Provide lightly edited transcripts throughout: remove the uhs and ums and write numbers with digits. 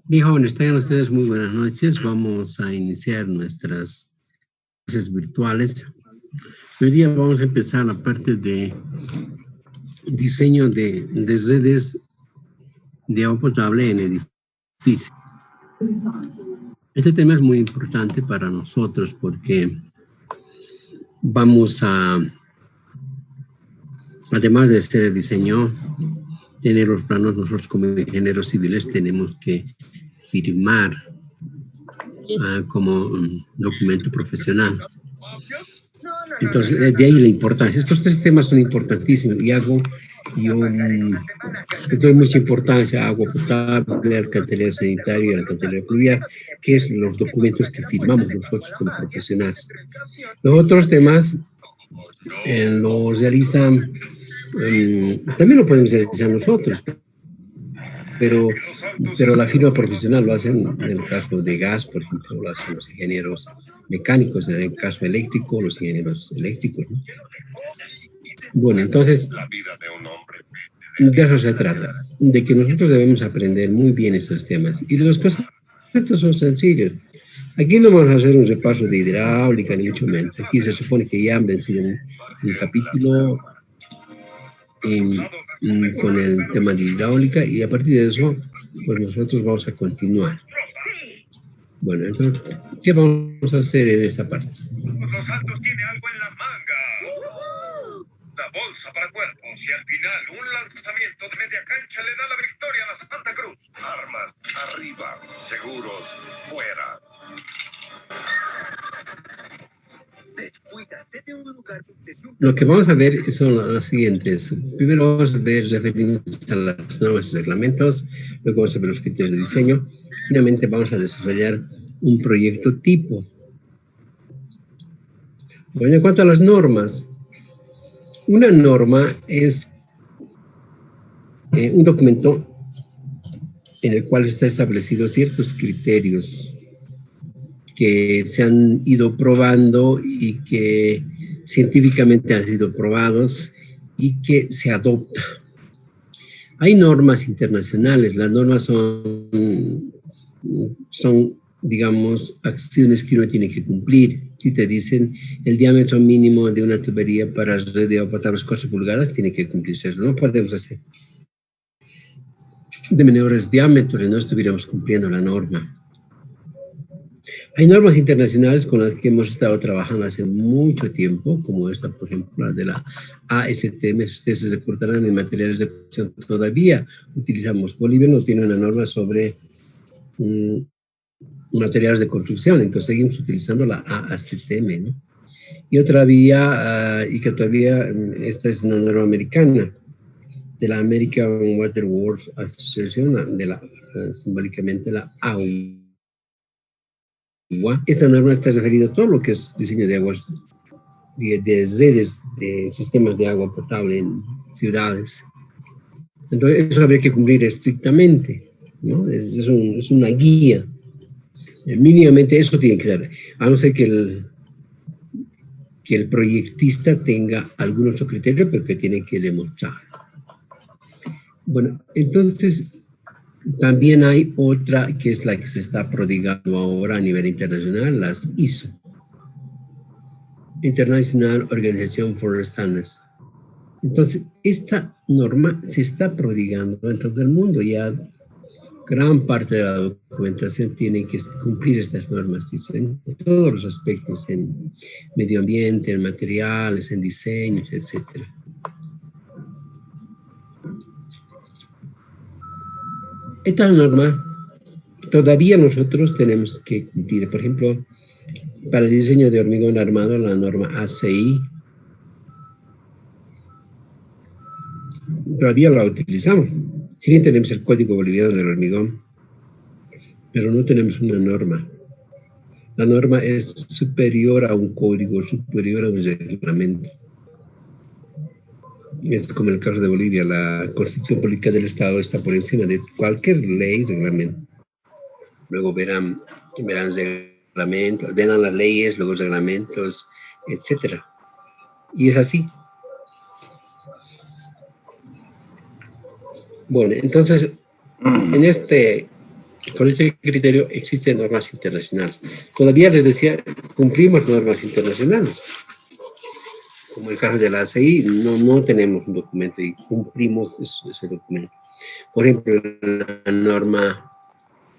Bien, jóvenes, tengan ustedes muy buenas noches. Vamos a iniciar nuestras clases virtuales. Hoy día vamos a empezar la parte de diseño de redes de agua potable en edificios. Este tema es muy importante para nosotros porque vamos a, además de hacer el diseño, tener los planos. Nosotros como ingenieros civiles tenemos que firmar como un documento profesional. Entonces, de ahí la importancia. Estos tres temas son importantísimos y yo doy mucha importancia a agua potable, alcantarillado sanitario y alcantarillado pluvial, que es los documentos que firmamos nosotros como profesionales. Los otros temas los realizan, también lo podemos realizar nosotros, pero la firma profesional lo hacen en el caso de gas, por ejemplo, lo hacen los ingenieros mecánicos, en el caso eléctrico, los ingenieros eléctricos, ¿no? Bueno, entonces, de eso se trata, de que nosotros debemos aprender muy bien estos temas. Y los conceptos son sencillos. Aquí no vamos a hacer un repaso de hidráulica, ni mucho menos. Aquí se supone que ya han vencido un capítulo con el tema de hidráulica y a partir de eso, pues nosotros vamos a continuar. Bueno, entonces, ¿qué vamos a hacer en esta parte? Los Santos tiene algo en la manga. La bolsa para cuerpos y al final un lanzamiento de media cancha le da la victoria a la Santa Cruz. Armas arriba, seguros fuera. Lo que vamos a ver son las siguientes. Primero vamos a ver referirnos a las normas y reglamentos, luego vamos a ver los criterios de diseño. Finalmente vamos a desarrollar un proyecto tipo. Bueno, en cuanto a las normas, una norma es un documento en el cual está establecido ciertos criterios que se han ido probando y que científicamente han sido probados y que se adopta. Hay normas internacionales, las normas son, digamos, acciones que uno tiene que cumplir. Si te dicen el diámetro mínimo de una tubería para red de agua potable es 4 pulgadas, tiene que cumplirse eso. No podemos hacer de menores diámetros y no estuviéramos cumpliendo la norma. Hay normas internacionales con las que hemos estado trabajando hace mucho tiempo, como esta, por ejemplo, la de la ASTM. Ustedes se recordarán en materiales de construcción. Todavía utilizamos. Bolivia no tiene una norma sobre materiales de construcción, entonces seguimos utilizando la ASTM, ¿no? Y otra vía, y que todavía, esta es una norma americana, de la American Water Works Association, de la, simbólicamente la AUA. Esta norma está referida a todo lo que es diseño de aguas, de redes, de sistemas de agua potable en ciudades. Entonces, eso habría que cumplir estrictamente, ¿no? Es una guía. Mínimamente eso tiene que ser, a no ser que el proyectista tenga algún otro criterio, pero que tiene que demostrar. Bueno, entonces, también hay otra que es la que se está prodigando ahora a nivel internacional, las ISO, International Organization for Standards. Entonces, esta norma se está prodigando en todo el mundo. Ya gran parte de la documentación tiene que cumplir estas normas en todos los aspectos, en medio ambiente, en materiales, en diseños, etc. Esta norma todavía nosotros tenemos que cumplir. Por ejemplo, para el diseño de hormigón armado, la norma ACI, todavía la utilizamos. Si bien tenemos el Código Boliviano del Hormigón, pero no tenemos una norma. La norma es superior a un código, superior a un reglamento. Es como el caso de Bolivia, la Constitución Política del Estado está por encima de cualquier ley, reglamento. Luego verán reglamentos, verán las leyes, luego reglamentos, etc. Y es así. Bueno, entonces, en este Con este criterio existen normas internacionales. Todavía les decía, cumplimos normas internacionales. Como el caso de la ACI, no tenemos un documento y cumplimos ese documento. Por ejemplo, la norma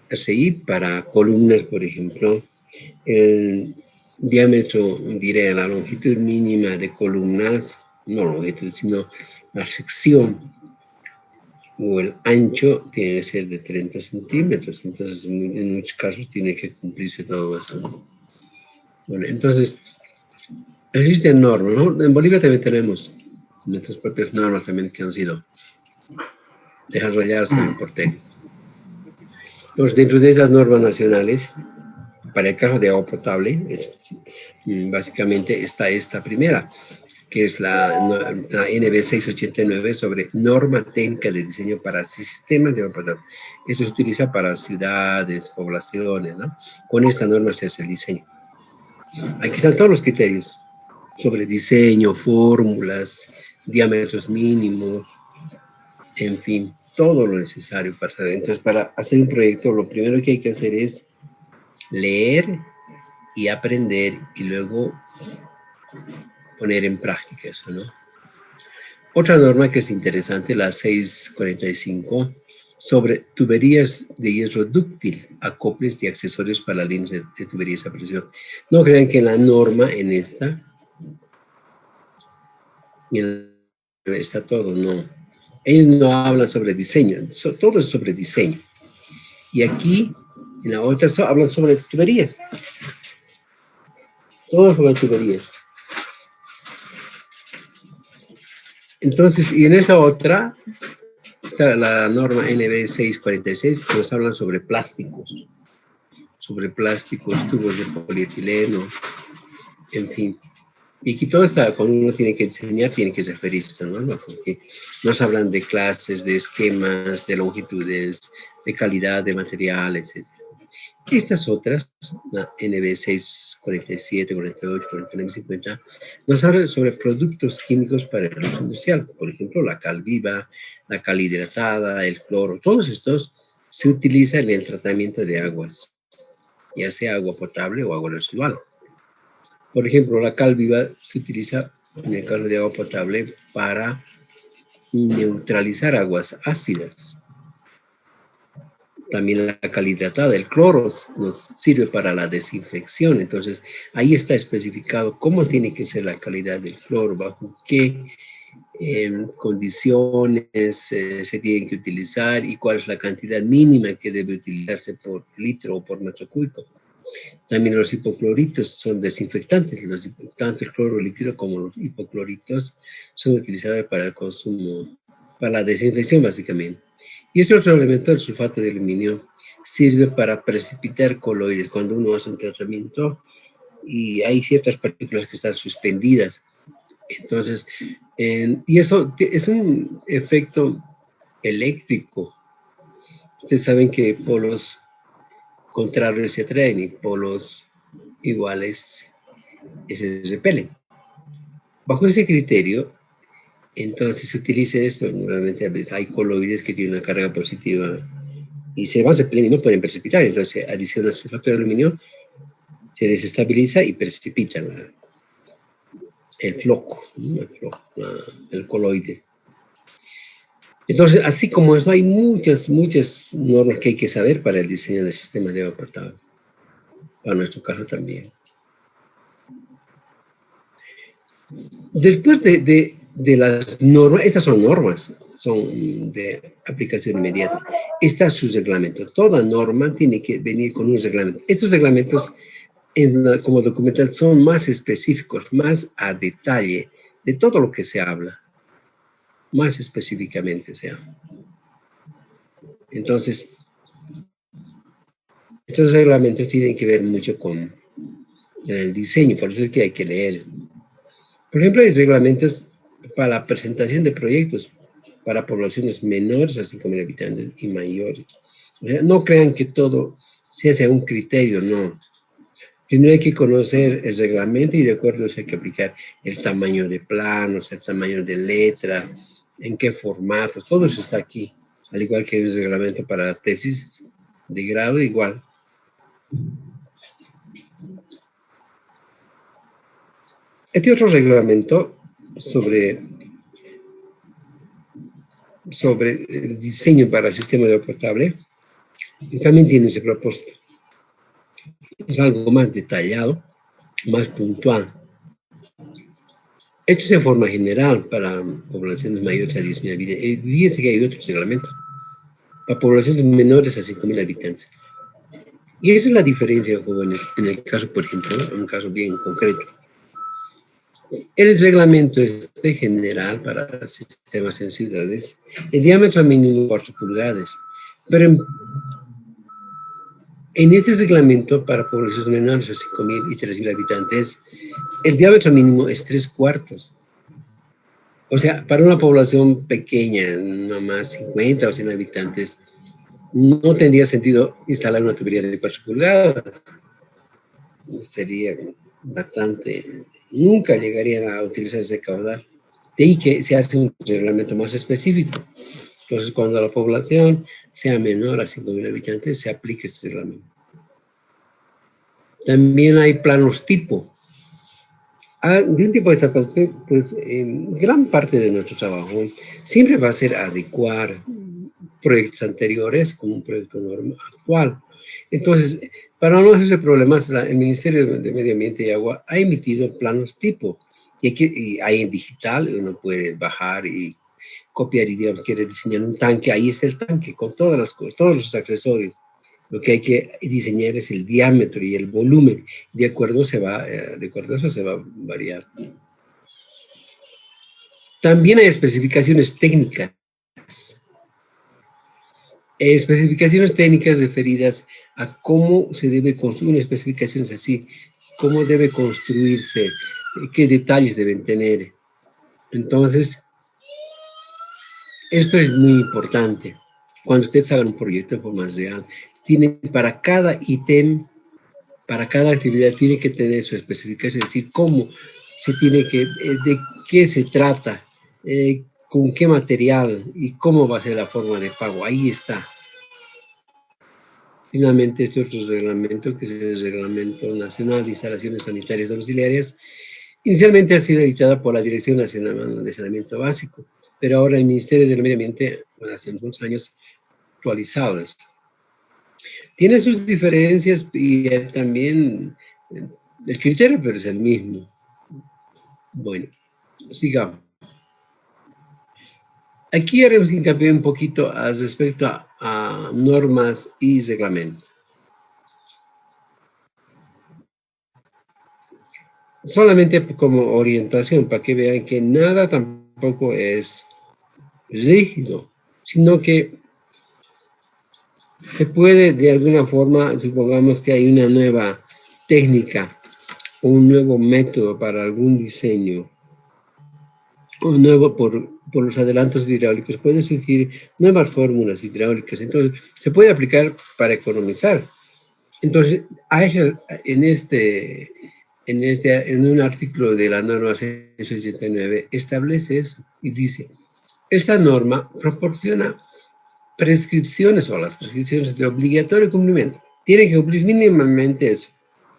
ACI para columnas, por ejemplo, el diámetro, diré, la longitud mínima de columnas, no longitud, sino la sección o el ancho tiene que ser de 30 centímetros, entonces en muchos casos tiene que cumplirse todo eso. Bueno, entonces, existen normas, ¿no? En Bolivia también tenemos nuestras propias normas también que han sido desarrolladas también por TEC. Entonces, dentro de esas normas nacionales, para el caso de agua potable, básicamente está esta primera, que es la NB 689 sobre norma técnica de diseño para sistemas de agua potable. Eso se utiliza para ciudades, poblaciones, ¿no? Con esta norma se hace el diseño. Aquí están todos los criterios sobre diseño, fórmulas, diámetros mínimos, en fin, todo lo necesario para hacer. Entonces, para hacer un proyecto, lo primero que hay que hacer es leer y aprender y luego poner en práctica eso, ¿no? Otra norma que es interesante, la 645, sobre tuberías de hierro dúctil, acoples y accesorios para líneas de tuberías a presión. No crean que la norma en esta está todo, no. Ellos no hablan sobre diseño, todo es sobre diseño. Y aquí, en la otra, hablan sobre tuberías. Todo sobre tuberías. Entonces, y en esa otra, está la norma NB 646, que nos hablan sobre plásticos, tubos de polietileno, en fin. Y aquí todo está, cuando uno tiene que enseñar, tiene que referirse, ¿no? Porque nos hablan de clases, de esquemas, de longitudes, de calidad de material, etc. Estas otras, la NB 647, 48, 49, 50, nos hablan sobre productos químicos para el uso industrial. Por ejemplo, la cal viva, la cal hidratada, el cloro, todos estos se utilizan en el tratamiento de aguas, ya sea agua potable o agua residual. Por ejemplo, la cal viva se utiliza en el caso de agua potable para neutralizar aguas ácidas. También la cal hidratada, el cloro nos sirve para la desinfección. Entonces, ahí está especificado cómo tiene que ser la calidad del cloro, bajo qué condiciones se tienen que utilizar y cuál es la cantidad mínima que debe utilizarse por litro o por metro cúbico. También los hipocloritos son desinfectantes. Tanto el cloro líquido como los hipocloritos son utilizados para el consumo, para la desinfección básicamente. Y este otro elemento, el sulfato de aluminio, sirve para precipitar coloides. Cuando uno hace un tratamiento y hay ciertas partículas que están suspendidas. Entonces, y eso es un efecto eléctrico. Ustedes saben que polos contrarios se atraen y polos iguales se repelen. Bajo ese criterio, entonces se utiliza esto. Normalmente a veces hay coloides que tienen una carga positiva y se van a repeler y no pueden precipitar. Entonces se adiciona sulfato de aluminio, se desestabiliza y precipita el floco, el coloide. Entonces, así como eso, hay muchas normas que hay que saber para el diseño de sistemas de agua potable. Para nuestro caso también. Después de las normas, estas son normas, son de aplicación inmediata. Está su reglamento. Toda norma tiene que venir con un reglamento. Estos reglamentos, como documental, son más específicos, más a detalle de todo lo que se habla. Más específicamente se habla. Entonces, estos reglamentos tienen que ver mucho con el diseño, por eso es que hay que leer. Por ejemplo, hay reglamentos para la presentación de proyectos para poblaciones menores a 5.000 habitantes y mayores. O sea, no crean que todo se hace a un criterio, no. Primero hay que conocer el reglamento y de acuerdo a eso hay que aplicar el tamaño de planos, el tamaño de letra, en qué formatos, todo eso está aquí. Al igual que hay un reglamento para la tesis, de grado igual. Este otro reglamento sobre el diseño para el sistema de agua potable también tiene ese propósito. Es algo más detallado, más puntual. Hecho en forma general para poblaciones mayores a 10.000 habitantes. Fíjense que hay otros reglamentos para poblaciones menores a 5.000 habitantes. Y esa es la diferencia, jóvenes, en el caso, por ejemplo, en un caso bien concreto. El reglamento general para sistemas en ciudades, el diámetro mínimo 4 pulgadas, pero en este reglamento para poblaciones menores a 5.000 y 3.000 habitantes, el diámetro mínimo es 3/4. O sea, para una población pequeña, no más 50 o 100 habitantes, no tendría sentido instalar una tubería de 4 pulgadas. Sería bastante, nunca llegarían a utilizar ese caudal. De ahí que se hace un reglamento más específico. Entonces, cuando la población sea menor a 5.000 habitantes, se aplica ese reglamento. También hay planos tipo. De un tipo de esta parte, pues, gran parte de nuestro trabajo siempre va a ser adecuar proyectos anteriores con un proyecto normal actual. Entonces, para no hacerse problemas, el Ministerio de Medio Ambiente y Agua ha emitido planos tipo. Y hay en digital, uno puede bajar y copiar y, digamos, quiere diseñar un tanque, ahí está el tanque con todas las cosas, todos los accesorios. Lo que hay que diseñar es el diámetro y el volumen. De acuerdo a eso se va a variar. También hay especificaciones técnicas. Especificaciones técnicas referidas a cómo se debe construir, especificaciones así, cómo debe construirse, qué detalles deben tener. Entonces, esto es muy importante. Cuando ustedes hagan un proyecto de forma real, para cada ítem, para cada actividad, tiene que tener su especificación, es decir, cómo se tiene que, de qué se trata, con qué material y cómo va a ser la forma de pago. Ahí está. Finalmente, este otro reglamento, que es el Reglamento Nacional de Instalaciones Sanitarias Domiciliarias, inicialmente ha sido editada por la Dirección Nacional de Saneamiento Básico, pero ahora el Ministerio del Medio Ambiente, hace unos años, actualizado esto. Tiene sus diferencias y también el criterio, pero es el mismo. Bueno, sigamos. Aquí haremos hincapié un poquito respecto a normas y reglamentos. Solamente como orientación, para que vean que nada tampoco es rígido, sino que se puede de alguna forma, supongamos que hay una nueva técnica o un nuevo método para algún diseño, o nuevo por los adelantos hidráulicos, puede surgir nuevas fórmulas hidráulicas, entonces se puede aplicar para economizar. Entonces, en un artículo de la norma 689 establece eso y dice, esta norma proporciona prescripciones o las prescripciones de obligatorio cumplimiento. Tienen que cumplir mínimamente eso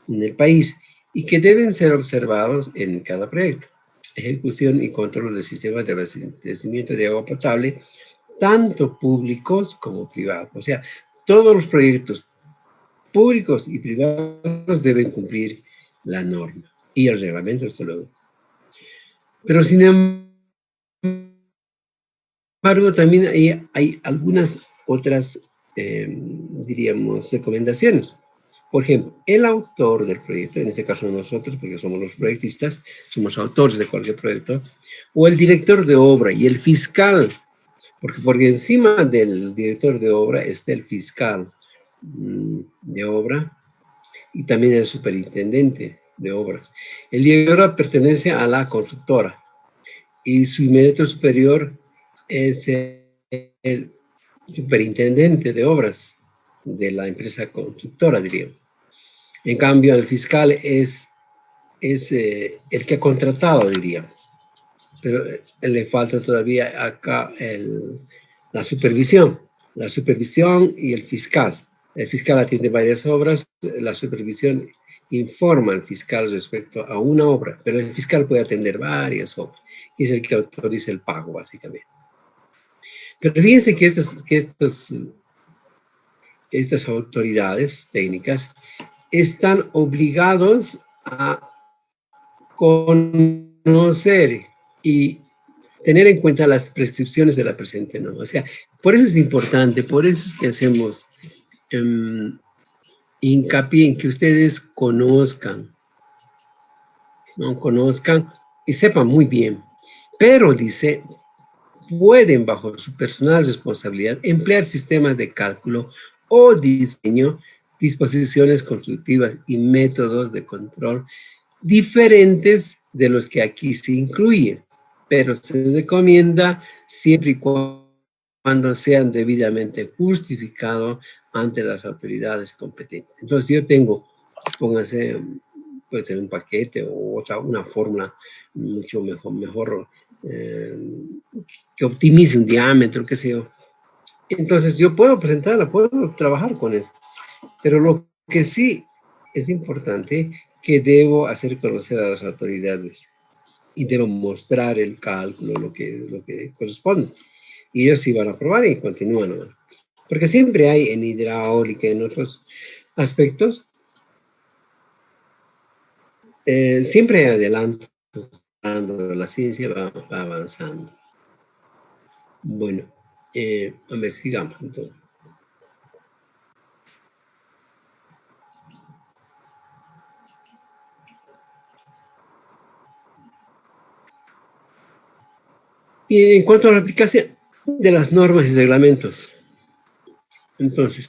en el país y que deben ser observados en cada proyecto. Ejecución y control del sistema de abastecimiento de agua potable, tanto públicos como privados. O sea, todos los proyectos públicos y privados deben cumplir la norma y el reglamento, esto luego. Pero sin embargo, también hay algunas otras, diríamos, recomendaciones. Por ejemplo, el autor del proyecto, en este caso nosotros, porque somos los proyectistas, somos autores de cualquier proyecto, o el director de obra y el fiscal, porque encima del director de obra está el fiscal de obra y también el superintendente de obras. El director de obra pertenece a la constructora y su inmediato superior es el superintendente de obras de la empresa constructora, diría. En cambio, el fiscal es el que ha contratado, diría. Pero le falta todavía acá la supervisión y el fiscal. El fiscal atiende varias obras, la supervisión informa al fiscal respecto a una obra, pero el fiscal puede atender varias obras y es el que autoriza el pago, básicamente. Pero fíjense que estas autoridades técnicas están obligados a conocer y tener en cuenta las prescripciones de la presente norma. O sea, por eso es importante, por eso es que hacemos hincapié en que ustedes conozcan, ¿no? Conozcan y sepan muy bien. Pero, dice, pueden, bajo su personal responsabilidad, emplear sistemas de cálculo o diseño, disposiciones constructivas y métodos de control diferentes de los que aquí se incluyen, pero se recomienda siempre y cuando sean debidamente justificados ante las autoridades competentes. Entonces, yo tengo, póngase, puede ser un paquete o una fórmula mucho mejor que optimice un diámetro, qué sé yo. Entonces, yo puedo presentarla, puedo trabajar con eso. Pero lo que sí es importante, que debo hacer conocer a las autoridades y debo mostrar el cálculo, lo que corresponde. Y ellos sí van a aprobar y continúan, ¿no? Porque siempre hay en hidráulica, en otros aspectos, siempre hay adelanto, la ciencia va avanzando. Bueno, a ver, sigamos entonces. Y en cuanto a la aplicación de las normas y reglamentos, entonces,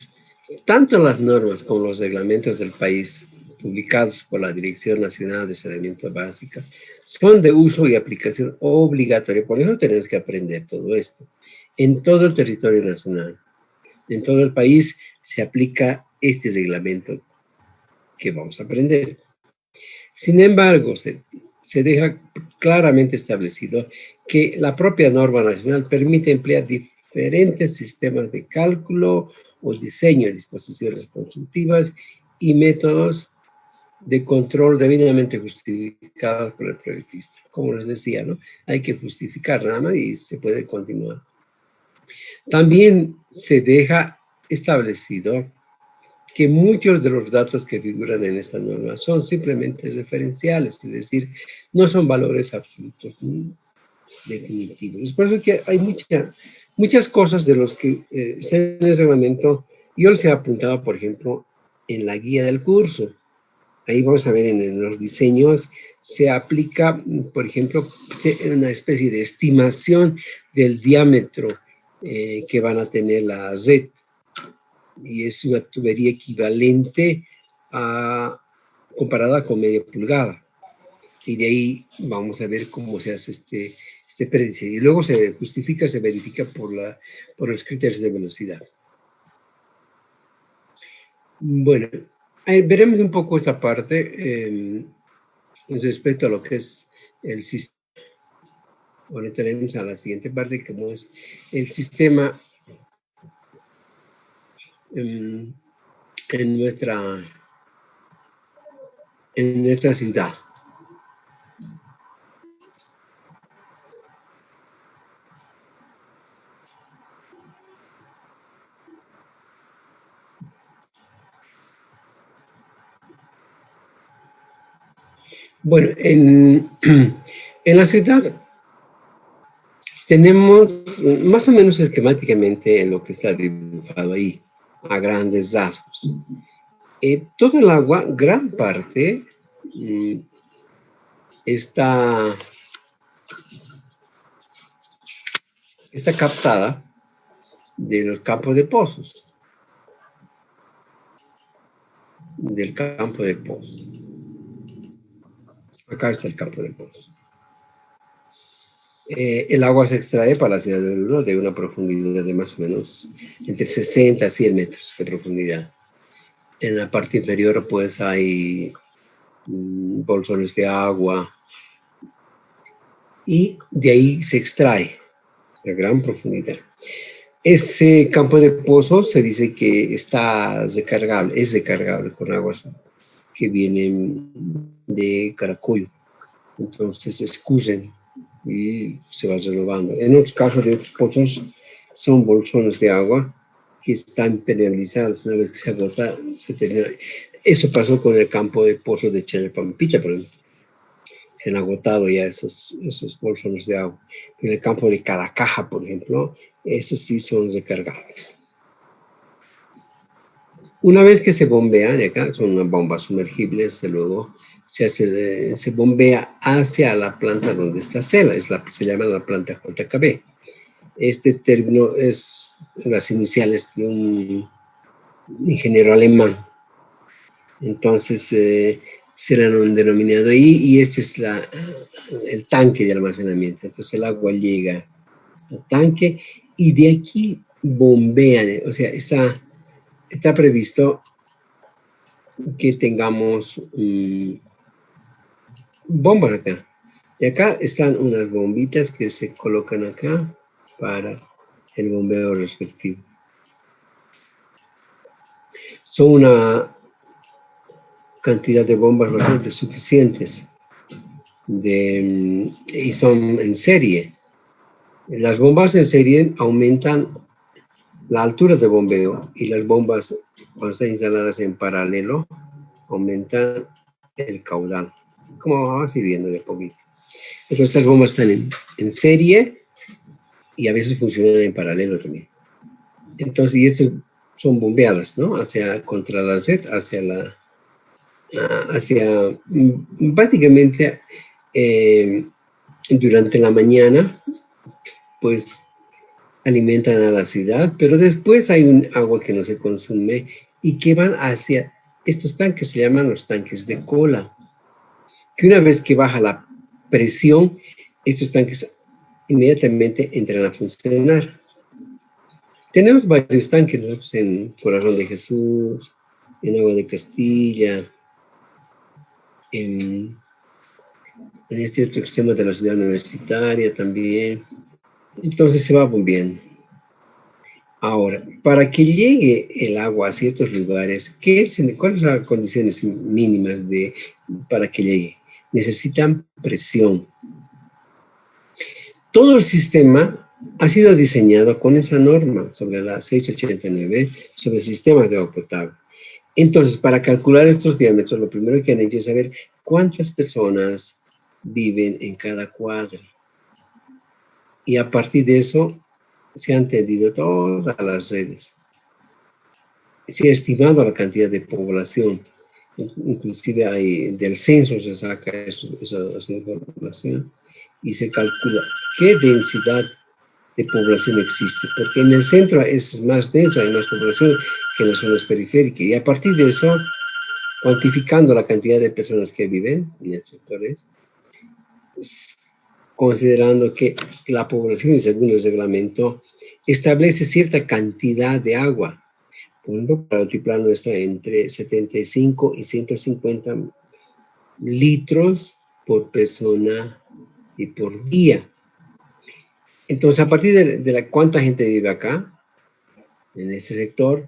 tanto las normas como los reglamentos del país publicados por la Dirección Nacional de Saneamiento Básica son de uso y aplicación obligatoria. Por eso tenemos que aprender todo esto en todo el territorio nacional. En todo el país se aplica este reglamento que vamos a aprender. Sin embargo, se deja claramente establecido que la propia norma nacional permite emplear diferentes sistemas de cálculo o diseño de disposiciones constructivas y métodos de control debidamente justificados por el proyectista. Como les decía, ¿no? Hay que justificar nada más y se puede continuar. También se deja establecido que muchos de los datos que figuran en esta norma son simplemente referenciales, es decir, no son valores absolutos ni definitivos. Es por eso que hay muchas cosas de los que se en el reglamento, yo les he apuntado, por ejemplo, en la guía del curso. Ahí vamos a ver en los diseños, se aplica, por ejemplo, una especie de estimación del diámetro que van a tener la red. Y es una tubería equivalente comparada con media pulgada. Y de ahí vamos a ver cómo se hace este predicción. Y luego se justifica, se verifica por los criterios de velocidad. Bueno, veremos un poco esta parte respecto a lo que es el sistema. Ahora tenemos a la siguiente parte, como es el sistema en nuestra ciudad. Bueno, en la ciudad tenemos más o menos esquemáticamente lo que está dibujado ahí, a grandes rasgos. Todo el agua, gran parte, está captada de los campos de pozos. Del campo de pozos. Acá está el campo de pozos. El agua se extrae para la ciudad de Oruro de una profundidad de más o menos entre 60 a 100 metros de profundidad. En la parte inferior, pues, hay bolsones de agua y de ahí se extrae de gran profundidad. Ese campo de pozo se dice que está recargable, es recargable con aguas que vienen de Caracollo. Entonces escurren y se va renovando. En otros casos de otros pozos son bolsones de agua que están impermeabilizados. Una vez que se agota, se termina. Eso pasó con el campo de pozos de Chayapampicha, por ejemplo. Se han agotado ya esos bolsones de agua. En el campo de Caracaja, por ejemplo, esos sí son recargables. Una vez que se bombea, de acá son unas bombas sumergibles, de luego se bombea hacia la planta donde está Cela, se llama la planta JKB. Este término es las iniciales de un ingeniero alemán. Entonces, se le han denominado ahí, y este es el tanque de almacenamiento. Entonces el agua llega al tanque y de aquí bombean, o sea, está previsto que tengamos bombas acá. Y acá están unas bombitas que se colocan acá para el bombeo respectivo. Son una cantidad de bombas bastante suficientes y son en serie. Las bombas en serie aumentan la altura de bombeo, y las bombas, cuando están instaladas en paralelo, aumentan el caudal, como vamos a ir viendo de poquito. Entonces estas bombas están en serie y a veces funcionan en paralelo también. Entonces, y estas son bombeadas, ¿no? Contra la red, básicamente, durante la mañana, pues alimentan a la ciudad, pero después hay un agua que no se consume y que van hacia estos tanques, se llaman los tanques de cola, que una vez que baja la presión, estos tanques inmediatamente entran a funcionar. Tenemos varios tanques, ¿no? En Corazón de Jesús, en Agua de Castilla, en este otro extremo de la ciudad universitaria también. Entonces se va bombeando. Ahora, para que llegue el agua a ciertos lugares, ¿cuáles son las condiciones mínimas para que llegue? Necesitan presión. Todo el sistema ha sido diseñado con esa norma sobre la 689, sobre sistemas de agua potable. Entonces, para calcular estos diámetros, lo primero que han hecho es saber cuántas personas viven en cada cuadra. Y a partir de eso, se han tendido todas las redes. Se ha estimado la cantidad de población. Inclusive del censo se saca esa información y se calcula qué densidad de población existe, porque en el centro es más denso, hay más población que en las zonas periféricas, y a partir de eso, cuantificando la cantidad de personas que viven en los sectores, considerando que la población, según el reglamento, establece cierta cantidad de agua. Por ejemplo, para el altiplano está entre 75 y 150 litros por persona y por día. Entonces, a partir de cuánta gente vive acá, en este sector,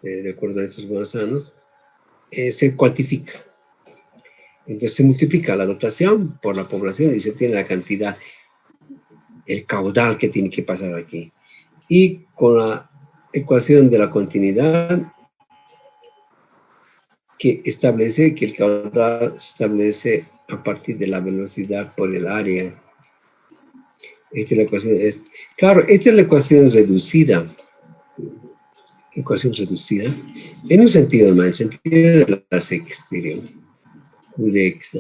de acuerdo a estos guanasanos, se cuantifica. Entonces se multiplica la dotación por la población y se tiene la cantidad, el caudal que tiene que pasar aquí. Y con la ecuación de la continuidad, que establece que el caudal se establece a partir de la velocidad por el área. Esta es la ecuación. Claro, esta es la ecuación reducida. Ecuación reducida. En un sentido, en el sentido de las X, diríamos. U de X,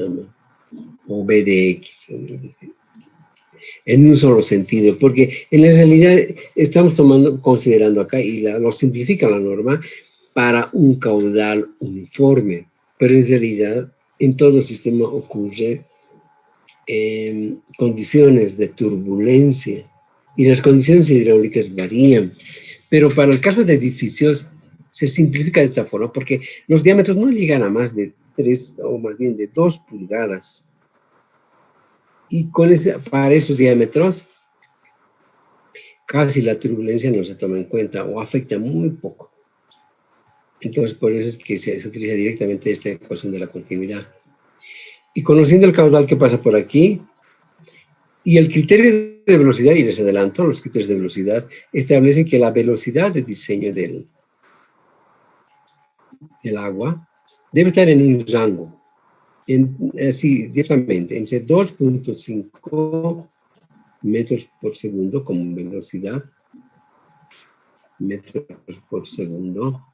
o B de X. En un solo sentido, porque en la realidad estamos considerando acá, y lo simplifica la norma, para un caudal uniforme. Pero en realidad, en todo el sistema ocurre condiciones de turbulencia, y las condiciones hidráulicas varían, pero para el caso de edificios se simplifica de esta forma, porque los diámetros no llegan a más de 3, o más bien de 2 pulgadas, y para esos diámetros casi la turbulencia no se toma en cuenta o afecta muy poco. Entonces, por eso es que se utiliza directamente esta ecuación de la continuidad. Y conociendo el caudal que pasa por aquí, y el criterio de velocidad, y les adelanto, los criterios de velocidad establecen que la velocidad de diseño del agua debe estar en un rango, así directamente, entre 2.5 metros por segundo como velocidad, metros por segundo,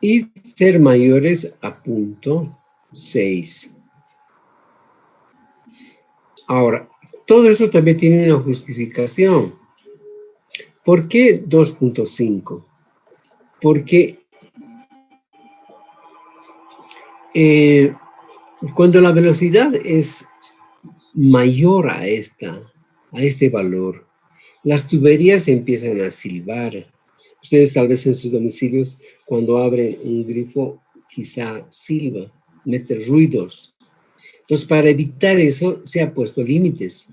y ser mayores a 0.6. Ahora, todo esto también tiene una justificación. ¿Por qué 2.5? Porque cuando la velocidad es mayor a este valor, las tuberías empiezan a silbar. Ustedes tal vez en sus domicilios, cuando abren un grifo, quizá silba, mete ruidos. Entonces, para evitar eso, se han puesto límites.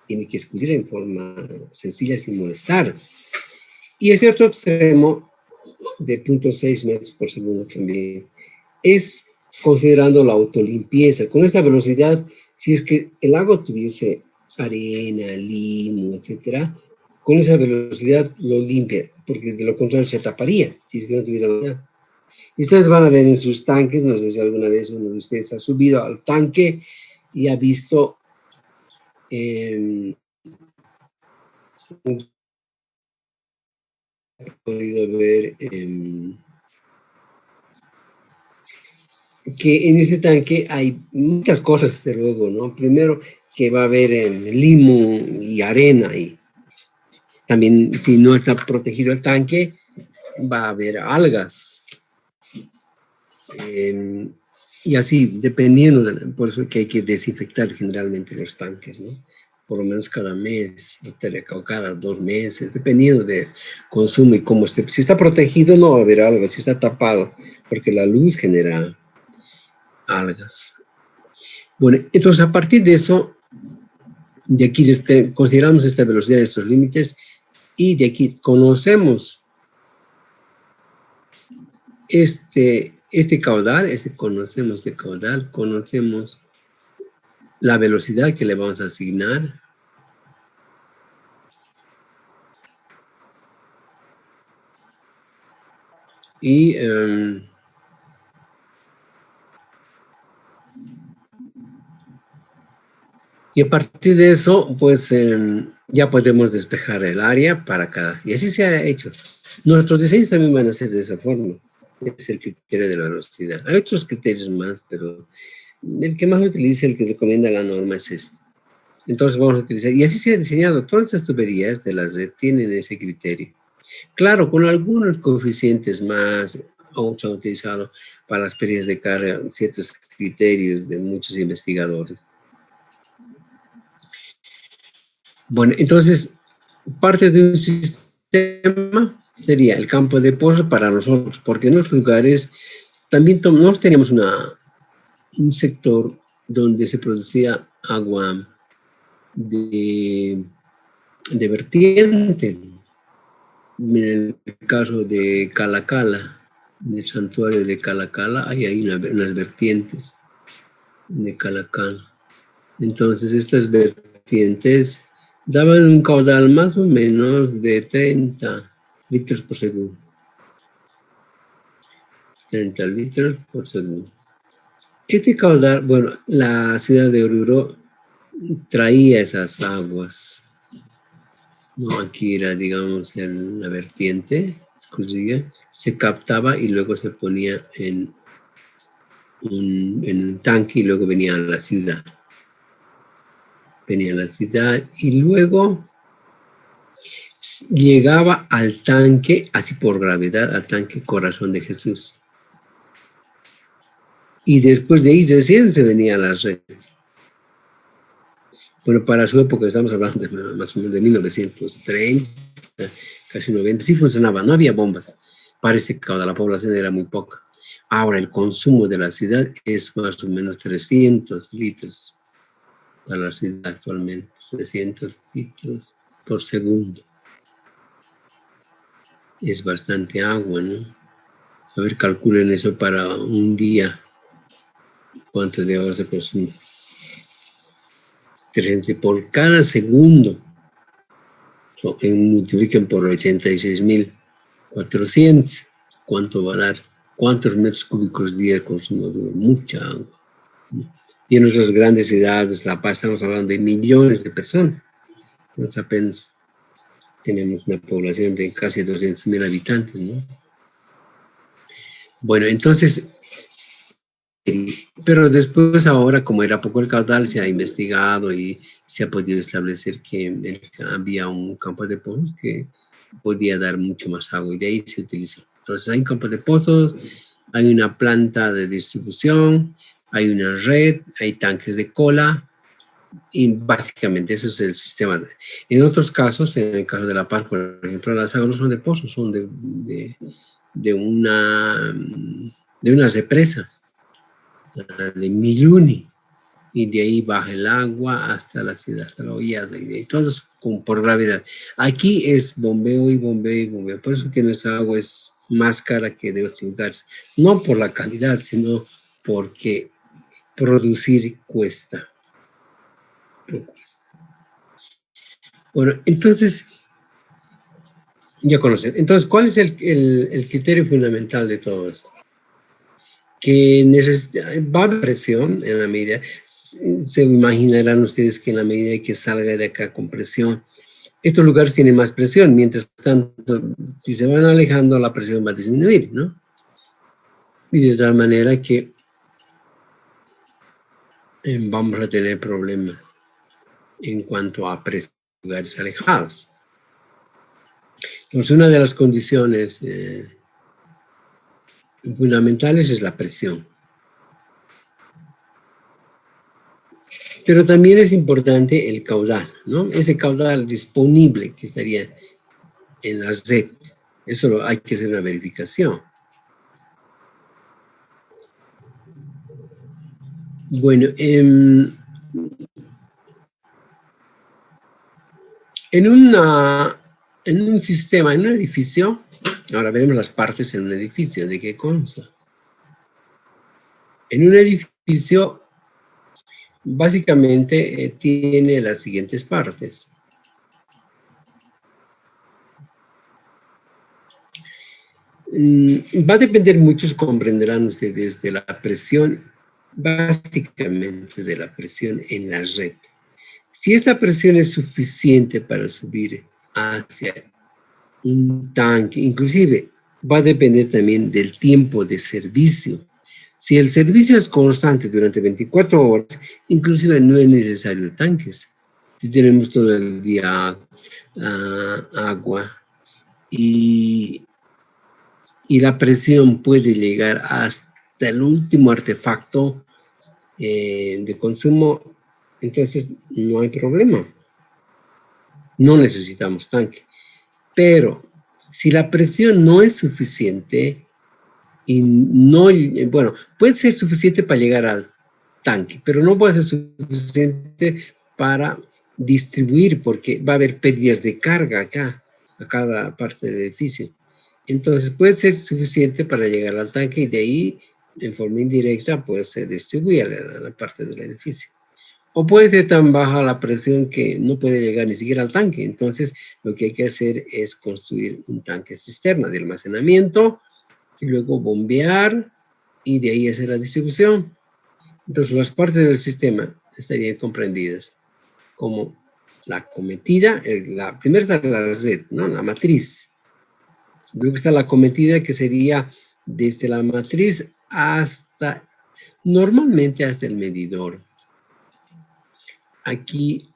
Tiene que escurrir en forma sencilla sin molestar. Y este otro extremo, de 0.6 metros por segundo también, es considerando la autolimpieza. Con esta velocidad, si es que el agua tuviese arena, limo, etcétera, con esa velocidad lo limpia, porque de lo contrario se taparía, si es que no tuviera velocidad. Y ustedes van a ver en sus tanques, no sé si alguna vez uno de ustedes ha subido al tanque y ha visto podido ver que en ese tanque hay muchas cosas, desde luego, ¿no? Primero que va a haber limo y arena, y también si no está protegido el tanque, va a haber algas. Y así, dependiendo, por eso que hay que desinfectar generalmente los tanques, ¿no? Por lo menos cada mes, o cada 2 meses, dependiendo del consumo y cómo esté. Si está protegido no va a haber algas, si está tapado, porque la luz genera algas. Bueno, entonces a partir de eso, de aquí consideramos esta velocidad, estos límites, y de aquí conocemos este caudal, conocemos el caudal, conocemos la velocidad que le vamos a asignar. Y a partir de eso, pues ya podemos despejar el área para cada. Y así se ha hecho. Nuestros diseños también van a ser de esa forma. Es el criterio de la velocidad. Hay otros criterios más, pero el que más utiliza, el que recomienda la norma es este. Entonces vamos a utilizar, y así se ha diseñado, todas estas tuberías de la red tienen ese criterio. Claro, con algunos coeficientes más, aún se han utilizado para las pérdidas de carga, ciertos criterios de muchos investigadores. Bueno, entonces, partes de un sistema sería el campo de pozo para nosotros, porque en otros lugares también nosotros teníamos un sector donde se producía agua de vertiente. En el caso de Calacala, del santuario de Calacala, hay unas vertientes de Calacala. Entonces, estas vertientes daban un caudal más o menos de 30 litros por segundo. 30 litros por segundo. Este caudal, bueno, la ciudad de Oruro traía esas aguas. No, aquí era, digamos, la vertiente, se captaba y luego se ponía en un tanque y luego venía a la ciudad. Venía a la ciudad y luego llegaba al tanque, así por gravedad, al tanque Corazón de Jesús. Y después de ahí recién se venía a la red. Bueno, para su época, estamos hablando de más o menos de 1930, casi 90, sí funcionaba, no había bombas. Para este caudal, la población era muy poca. Ahora, el consumo de la ciudad es más o menos 300 litros para la ciudad actualmente, 300 litros por segundo. Es bastante agua, ¿no? A ver, calculen eso para un día. ¿Cuánto de agua se consume? Por cada segundo. Multipliquen por 86.400. ¿Cuánto va a dar? ¿Cuántos metros cúbicos día consumo? Mucha agua. Y en nuestras grandes ciudades, La Paz, estamos hablando de millones de personas. Nosotros apenas tenemos una población de casi 200.000 habitantes, ¿no? Bueno, entonces, pero después ahora, como era poco el caudal, se ha investigado y se ha podido establecer que había un campo de pozos que podía dar mucho más agua y de ahí se utilizó. Entonces hay un campo de pozos, hay una planta de distribución, hay una red, hay tanques de cola y básicamente eso es el sistema. En otros casos, en el caso de La Paz, por ejemplo, las aguas no son de pozos, son de una represa, de Milluni, y de ahí baja el agua hasta la ciudad, hasta la hollada, y de ahí todo es por gravedad. Aquí es bombeo y bombeo y bombeo, por eso que nuestra agua es más cara que de otros lugares, no por la calidad, sino porque producir cuesta. Bueno, entonces, ya conocen. Entonces, ¿cuál es el criterio fundamental de todo esto? Que va a haber presión en la medida, se imaginarán ustedes que en la medida que salga de acá con presión, estos lugares tienen más presión, mientras tanto, si se van alejando, la presión va a disminuir, ¿no? Y de tal manera que vamos a tener problemas en cuanto a presión en lugares alejados. Entonces, una de las condiciones fundamentales es la presión. Pero también es importante el caudal, ¿no? Ese caudal disponible que estaría en la red. Eso hay que hacer una verificación. Bueno, en un sistema, en un edificio, ahora veremos las partes en un edificio, ¿de qué consta? En un edificio, básicamente, tiene las siguientes partes. Va a depender, muchos comprenderán ustedes, de la presión, básicamente de la presión en la red. Si esta presión es suficiente para subir hacia un tanque, inclusive va a depender también del tiempo de servicio. Si el servicio es constante durante 24 horas, inclusive no es necesario tanques. Si tenemos todo el día agua y la presión puede llegar hasta el último artefacto de consumo, entonces no hay problema. No necesitamos tanque. Pero si la presión no es suficiente y no, bueno, puede ser suficiente para llegar al tanque, pero no puede ser suficiente para distribuir, porque va a haber pérdidas de carga acá, a cada parte del edificio. Entonces puede ser suficiente para llegar al tanque y de ahí, en forma indirecta, pues se distribuye a la parte del edificio. O puede ser tan baja la presión que no puede llegar ni siquiera al tanque. Entonces, lo que hay que hacer es construir un tanque cisterna de almacenamiento y luego bombear y de ahí hacer la distribución. Entonces, las partes del sistema estarían comprendidas como la cometida, primero está la red, ¿no? La matriz. Luego está la cometida, que sería desde la matriz hasta, normalmente hasta el medidor. Aquí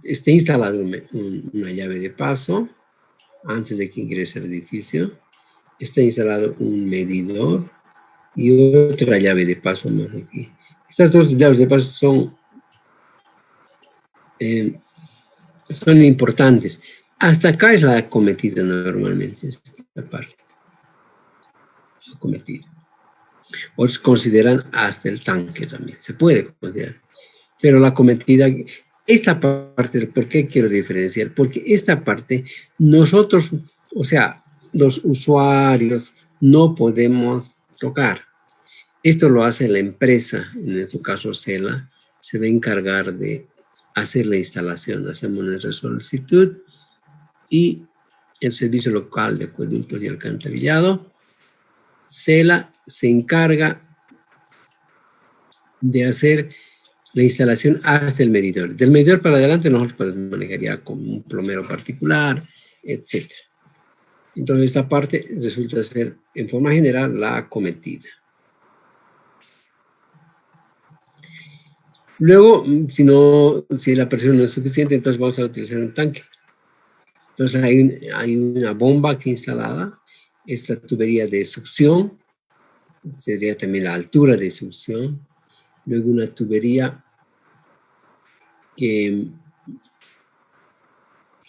está instalada una llave de paso antes de que ingrese al edificio. Está instalado un medidor y otra llave de paso más aquí. Estas dos llaves de paso son importantes. Hasta acá es la cometida normalmente, esta parte. La cometida. Otros consideran hasta el tanque también, se puede considerar. Pero la cometida, esta parte, ¿por qué quiero diferenciar? Porque esta parte nosotros, o sea, los usuarios no podemos tocar. Esto lo hace la empresa, en este caso CELA, se va a encargar de hacer la instalación. Hacemos nuestra solicitud y el Servicio Local de Acueductos y Alcantarillado, CELA, se encarga de hacer la instalación hasta el medidor. Del medidor para adelante nosotros podemos manejar ya con un plomero particular, etc. Entonces esta parte resulta ser en forma general la acometida. Luego, si la presión no es suficiente, entonces vamos a utilizar un tanque. Entonces hay una bomba aquí instalada, esta tubería de succión, sería también la altura de succión. Luego una tubería que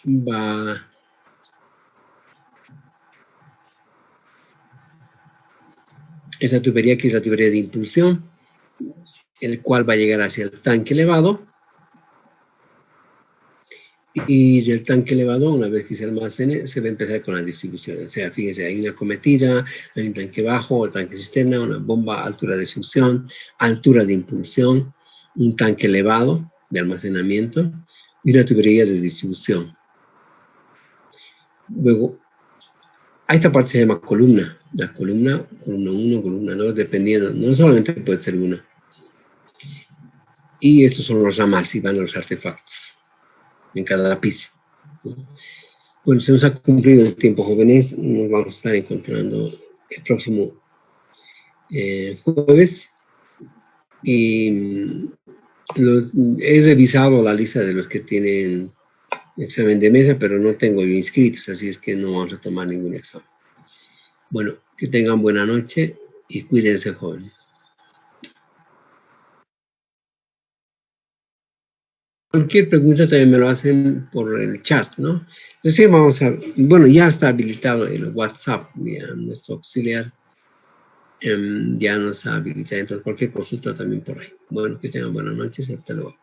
va esta tubería que es la tubería de impulsión, el cual va a llegar hacia el tanque elevado. Y del tanque elevado, una vez que se almacene, se va a empezar con la distribución. O sea, fíjense, hay una acometida, hay un tanque bajo, tanque cisterna, una bomba, altura de succión, altura de impulsión, un tanque elevado de almacenamiento y una tubería de distribución. Luego, a esta parte se llama columna. La columna 1, columna 2, dependiendo, no solamente puede ser una. Y estos son los ramales y van los artefactos en cada piso. Bueno, se nos ha cumplido el tiempo, jóvenes. Nos vamos a estar encontrando el próximo jueves. Y he revisado la lista de los que tienen examen de mesa, pero no tengo inscritos, así es que no vamos a tomar ningún examen. Bueno, que tengan buena noche y cuídense, jóvenes. Cualquier pregunta también me lo hacen por el chat, ¿no? Entonces vamos a, bueno, ya está habilitado el WhatsApp, ya nuestro auxiliar ya nos ha habilitado, entonces cualquier consulta también por ahí. Bueno, que tengan buenas noches, hasta luego.